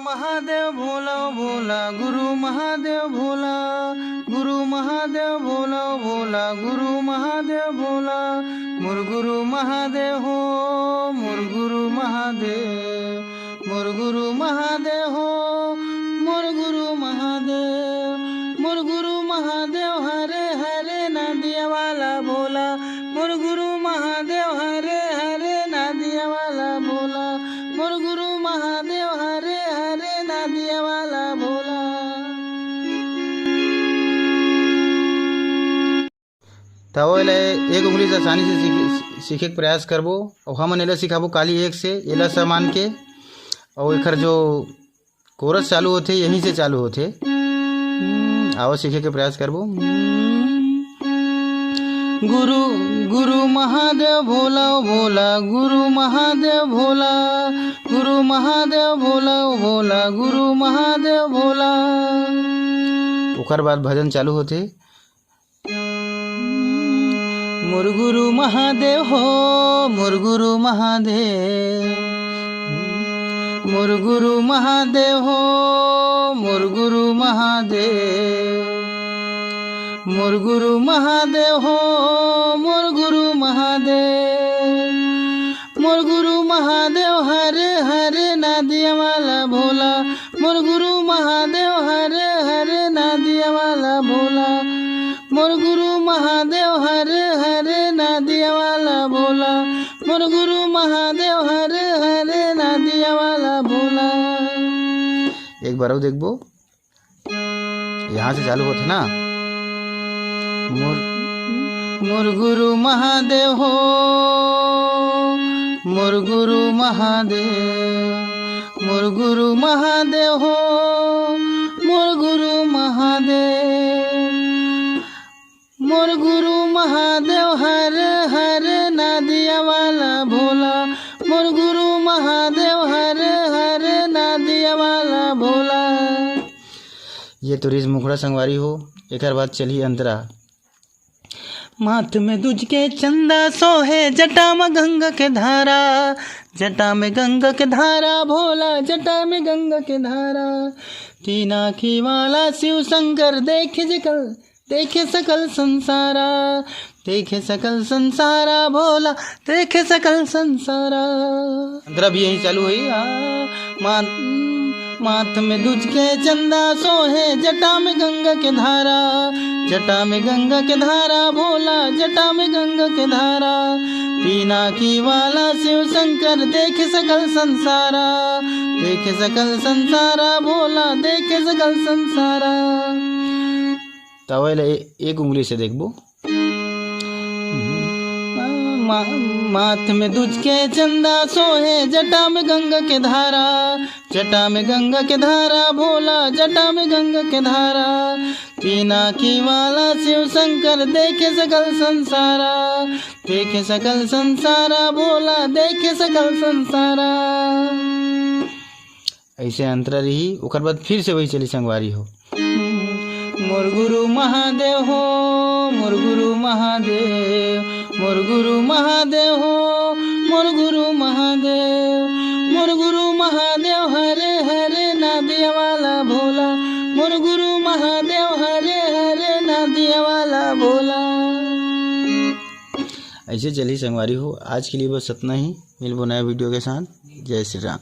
महादेव भोला भोला गुरु महादेव भोला, गुरु महादेव भोला भोला गुरु महादेव भोला, मोर गुरु महादेव हो मोर गुरु महादेव, मोर गुरु महादेव हो मोर गुरु महादेव, मोर गुरु महादेव हरे हरे नदिया वाला भोला, मोर गुरु महादेव हरे हरे नदिया वाला भोला, मोर गुरु महादेव हरे हरे नदिया वाला भोला। तवल एक उंगली से आसानी से सीखे के प्रयास करबो और हम एला सिखाबो काली एक से एला सामान के, और एकर जो कोरस चालू होते यहीं से चालू होते। आओ सीखे के प्रयास करबो। गुरु गुरु महादेव भोला भोला गुरु महादेव भोला, गुरु महादेव भोला भोला गुरु महादेव भोला। ओकर बाद भजन चालू होते। मोर गुरु महादेव हो मोर गुरु महादेव, मोर गुरु महादेव हो मोर गुरु महादेव, मोर गुरु महादेव हो मोर गुरु महादेव, मोर गुरु महादेव हरे हरे नदिया वाला भोला, मोर गुरु महादेव हरे हरे नदिया वाला भोला, मोर गुरु महादेव हरे हरे नदिया वाला भोला, मोर गुरु महादेव हरे हरे नदिया वाला भोला। एक बार और देखबो, यहाँ से चालू होते ना। मोर गुरु महादेव हो मोर गुरु महादेव, मोर गुरु महादेव हो मोर गुरु महादेव, मोर गुरु महादेव हरे हरे नदिया वाला भोला, मोर गुरु महादेव हरे हरे नदिया वाला भोला। ये तो रिज मुखड़ा संगवारी हो। एक बाद चली अंतरा। माथ में दूज के चंदा सोहे जटा में गंगा के धारा, जटा में गंगा के धारा भोला जटा में गंगा के धारा, तीन आँखी वाला शिव शंकर देखे सकल संसारा, देखे सकल संसारा भोला देखे सकल संसारा। अंतरा भी यही चालू हुई। माथ में दूज के चंदा सोहे जटा में गंगा के धारा, जटा में गंगा के धारा भोला जटा में गंगा के धारा, तीन आँखी वाला शिव शंकर देखे सकल संसारा, देखे सकल संसारा भोला देखे सकल संसारा। तवल एक उंगली से देखबो। माथ में दूज के चंदा सोहे जटा में गंगा के धारा, जटा में गंगा के धारा भोला जटा में गंगा के धारा, तीन आँखी वाला शिव शंकर देखे सकल संसारा, देखे सकल संसारा भोला देखे सकल संसारा। ऐसे अंतरा रही। ओकर बाद फिर से वही चली संगवारी हो। मोर गुरु महादेव हो मोर गुरु महादेव, मोर गुरु महादेव हो मोर गुरु महादेव, मोर गुरु महादेव हरे हरे नदिया वाला भोला, मोर गुरु महादेव हरे हरे नदिया वाला भोला। ऐसे चली संगवारी हो। आज के लिए बस इतना ही। मिलबो नया वीडियो के साथ। जय श्री राम।